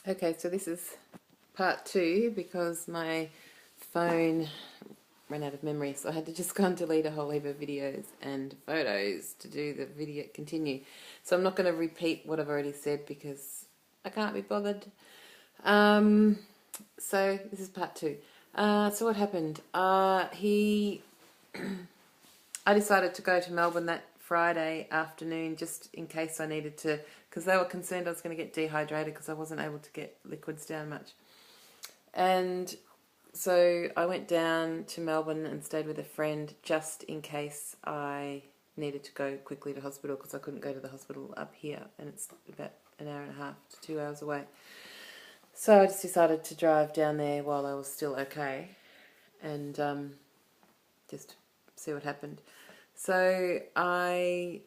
Okay, so this is part two because my phone ran out of memory, so I had to just go and delete a whole heap of videos and photos to do the video continue. So I'm not going to repeat what I've already said because I can't be bothered. So this is part two. So what happened? I decided to go to Melbourne that Friday afternoon just in case I needed to, because they were concerned I was going to get dehydrated because I wasn't able to get liquids down much. And so I went down to Melbourne and stayed with a friend just in case I needed to go quickly to hospital because I couldn't go to the hospital up here and it's about an hour and a half to 2 hours away. So I just decided to drive down there while I was still okay and just see what happened. So I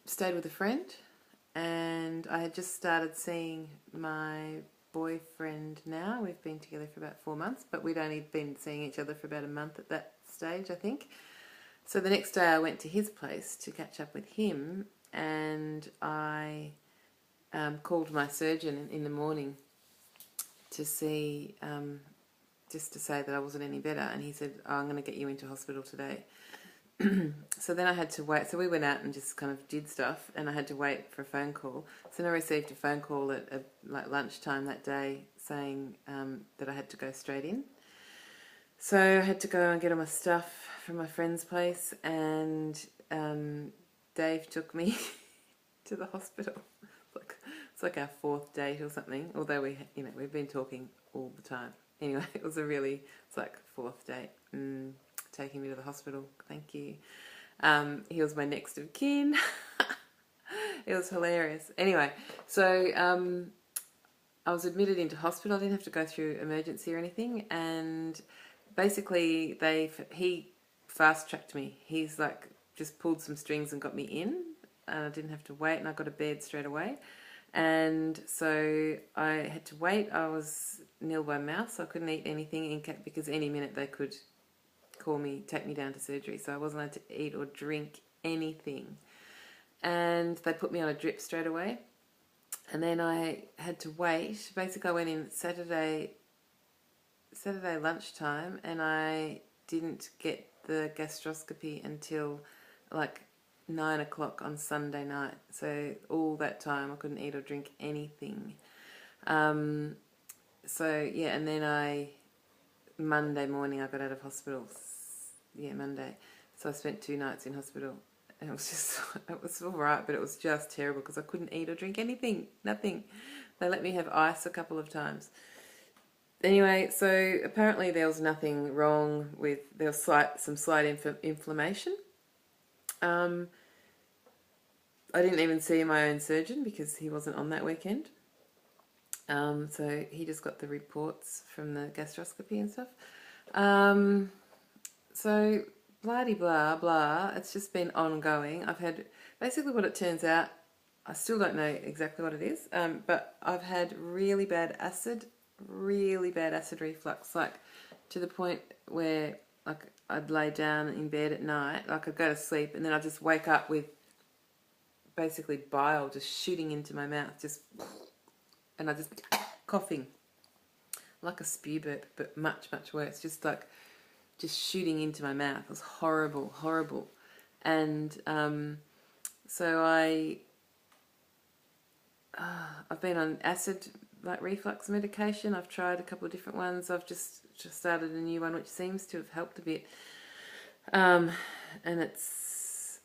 stayed with a friend and I had just started seeing my boyfriend now. We've been together for about 4 months, but we'd only been seeing each other for about a month at that stage, I think. So the next day I went to his place to catch up with him and I called my surgeon in the morning to see, just to say that I wasn't any better, and he said, "Oh, I'm going to get you into hospital today." So then I had to wait. So we went out and just kind of did stuff, and I had to wait for a phone call. So then I received a phone call at like lunchtime that day saying that I had to go straight in. So I had to go and get all my stuff from my friend's place, and Dave took me to the hospital. It's like our fourth date or something. Although we've been talking all the time. Anyway, it's like fourth date. Taking me to the hospital. Thank you. He was my next of kin. It was hilarious. Anyway, so I was admitted into hospital. I didn't have to go through emergency or anything, and basically he fast tracked me. He's like just pulled some strings and got me in, and I didn't have to wait, and I got a bed straight away. And so I had to wait. I was nil by mouth, so I couldn't eat anything because any minute they could take me down to surgery. So I wasn't allowed to eat or drink anything. And they put me on a drip straight away. And then I had to wait. Basically, I went in Saturday lunchtime, and I didn't get the gastroscopy until like 9 o'clock on Sunday night. So all that time I couldn't eat or drink anything. So yeah, and then Monday morning I got out of hospital. Yeah, Monday. So I spent 2 nights in hospital. And it was all right, but it was just terrible because I couldn't eat or drink anything, nothing. They let me have ice a couple of times. Anyway, so apparently there was nothing wrong there was some slight inflammation. I didn't even see my own surgeon because he wasn't on that weekend. So he just got the reports from the gastroscopy and stuff. So blah blah. It's just been ongoing. I've had basically what it turns out. I still don't know exactly what it is, but I've had really bad acid reflux, like to the point where like I'd lay down in bed at night, like I'd go to sleep, and then I'd just wake up with basically bile just shooting into my mouth, and I just coughing like a spew burp, but much worse, just shooting into my mouth. It was horrible. And so I've been on acid reflux medication. I've tried a couple of different ones. I've just started a new one which seems to have helped a bit. And it's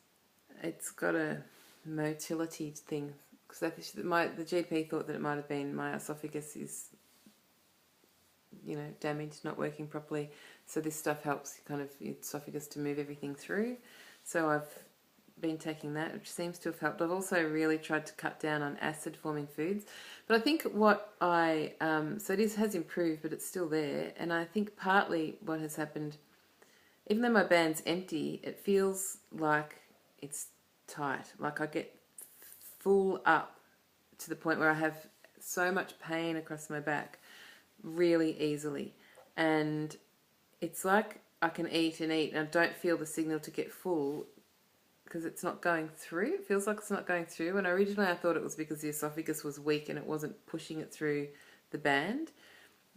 got a motility thing, because the GP thought that it might have been my esophagus is damaged, not working properly. So this stuff helps kind of your esophagus to move everything through. So I've been taking that, which seems to have helped. I've also really tried to cut down on acid-forming foods. But I think so this has improved, but it's still there. And I think partly what has happened, even though my band's empty, it feels like it's tight. Like I get full up to the point where I have so much pain across my back really easily. And it's like I can eat and I don't feel the signal to get full because it's not going through. It feels like it's not going through. And originally I thought it was because the esophagus was weak and it wasn't pushing it through the band.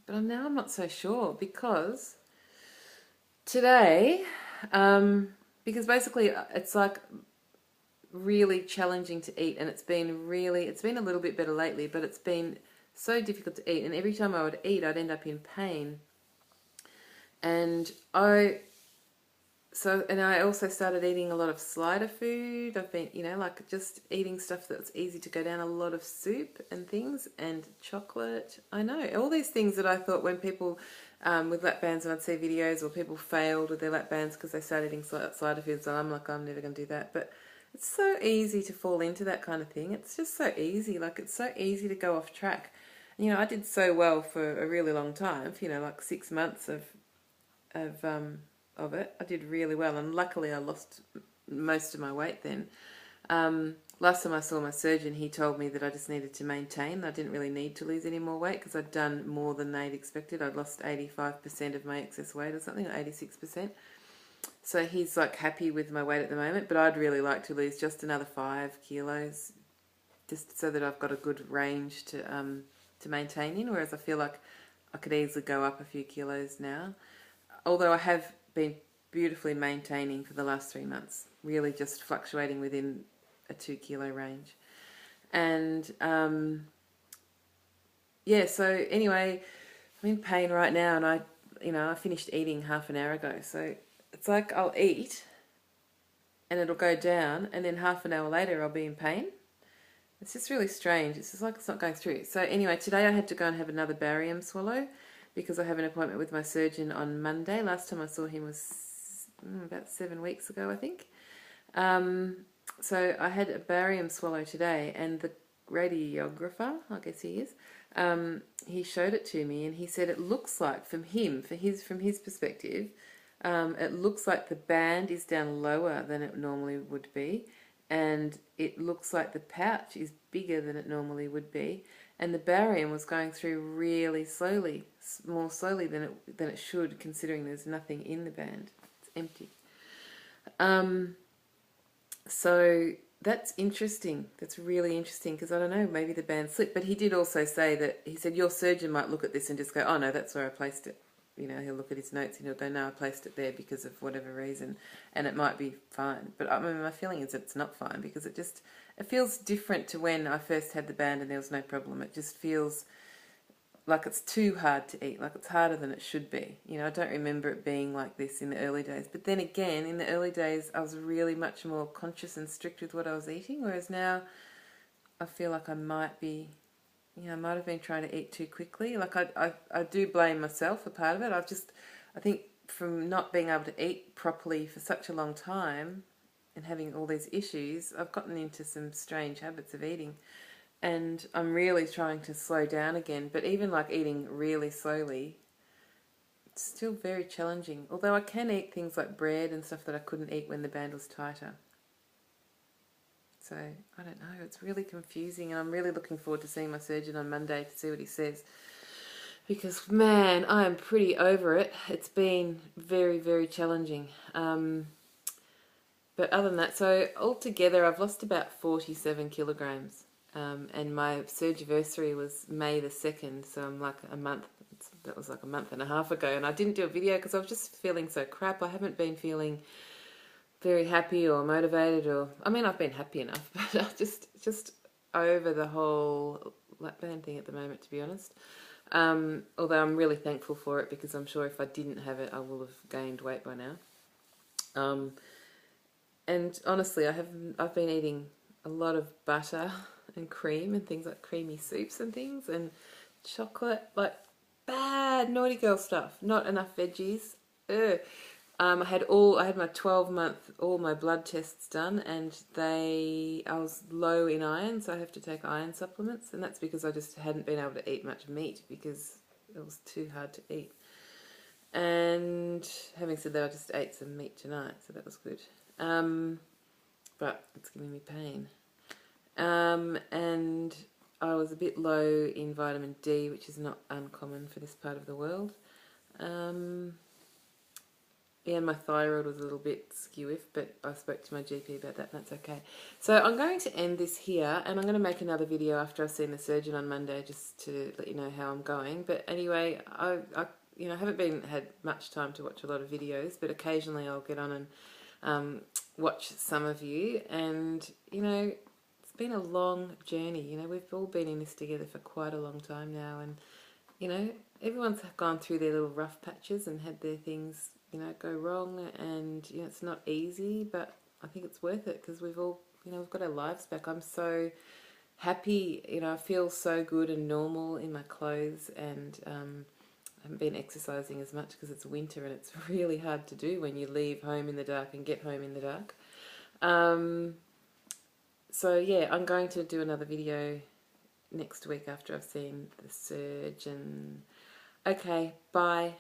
But now I'm not so sure, because today, because basically it's like really challenging to eat, and it's been a little bit better lately, but it's been so difficult to eat, and every time I would eat I'd end up in pain. And I also started eating a lot of slider food. I've been, like just eating stuff that's easy to go down, a lot of soup and things, and chocolate. I know, all these things that I thought when people with lap bands, and I'd see videos or people failed with their lap bands because they started eating slider foods, and I'm like, I'm never going to do that. But it's so easy to fall into that kind of thing. It's just so easy. Like, it's so easy to go off track. I did so well for a really long time, like 6 months of it. I did really well, and luckily I lost most of my weight then. Last time I saw my surgeon, he told me that I just needed to maintain. I didn't really need to lose any more weight because I'd done more than they'd expected. I'd lost 85% of my excess weight or something, or 86%. So he's like happy with my weight at the moment, but I'd really like to lose just another 5 kilos, just so that I've got a good range to maintain in, whereas I feel like I could easily go up a few kilos now. Although I have been beautifully maintaining for the last 3 months, really just fluctuating within a 2 kilo range. And yeah, so anyway, I'm in pain right now, and I finished eating half an hour ago. So it's like I'll eat and it'll go down, and then half an hour later I'll be in pain. It's just really strange. It's just like it's not going through. So anyway, today I had to go and have another barium swallow because I have an appointment with my surgeon on Monday. Last time I saw him was about 7 weeks ago, I think. So I had a barium swallow today, and the radiographer, I guess he is, he showed it to me, and he said it looks like, from his perspective, it looks like the band is down lower than it normally would be, and it looks like the pouch is bigger than it normally would be, and the barium was going through really slowly, more slowly than it should, considering there's nothing in the band. It's empty. So that's interesting. That's really interesting, because I don't know, maybe the band slipped. But he did also say that, he said your surgeon might look at this and just go, oh no, that's where I placed it. He'll look at his notes and he'll go, no, I placed it there because of whatever reason, and it might be fine. But I mean, my feeling is that it's not fine, because it feels different to when I first had the band and there was no problem. It just feels like it's too hard to eat, like it's harder than it should be. I don't remember it being like this in the early days. But then again, in the early days, I was really much more conscious and strict with what I was eating, whereas now I feel like I might be, I might have been trying to eat too quickly. Like I do blame myself for part of it. I think from not being able to eat properly for such a long time and having all these issues, I've gotten into some strange habits of eating. And I'm really trying to slow down again. But even like eating really slowly, it's still very challenging. Although I can eat things like bread and stuff that I couldn't eat when the band was tighter. So, I don't know. It's really confusing. And I'm really looking forward to seeing my surgeon on Monday to see what he says. Because, man, I am pretty over it. It's been very, very challenging. But other than that, so altogether I've lost about 47 kilograms. And my surgiversary was May the 2nd, so I'm like that was like a month and a half ago, and I didn't do a video because I was just feeling so crap. I haven't been feeling very happy or motivated, I mean, I've been happy enough, but I just over the whole lap band thing at the moment, to be honest. Although I'm really thankful for it, because I'm sure if I didn't have it, I would have gained weight by now. And honestly, I've been eating a lot of butter and cream and things like creamy soups and things, and chocolate, like bad naughty girl stuff. Not enough veggies. Ugh. I had my 12-month, all my blood tests done, and I was low in iron, so I have to take iron supplements, and that's because I just hadn't been able to eat much meat because it was too hard to eat. And having said that, I just ate some meat tonight, so that was good. But it's giving me pain. And I was a bit low in vitamin D, which is not uncommon for this part of the world. Yeah, my thyroid was a little bit skew-iff, but I spoke to my GP about that, and that's okay. So I'm going to end this here, and I'm going to make another video after I've seen the surgeon on Monday, just to let you know how I'm going. But anyway, I haven't had much time to watch a lot of videos, but occasionally I'll get on and watch some of you. And it's been a long journey. We've all been in this together for quite a long time now, and everyone's gone through their little rough patches and had their things, go wrong, and it's not easy, but I think it's worth it because we've all, we've got our lives back. I'm so happy, I feel so good and normal in my clothes, and I haven't been exercising as much because it's winter and it's really hard to do when you leave home in the dark and get home in the dark. So yeah, I'm going to do another video next week after I've seen the surgeon. Okay, bye.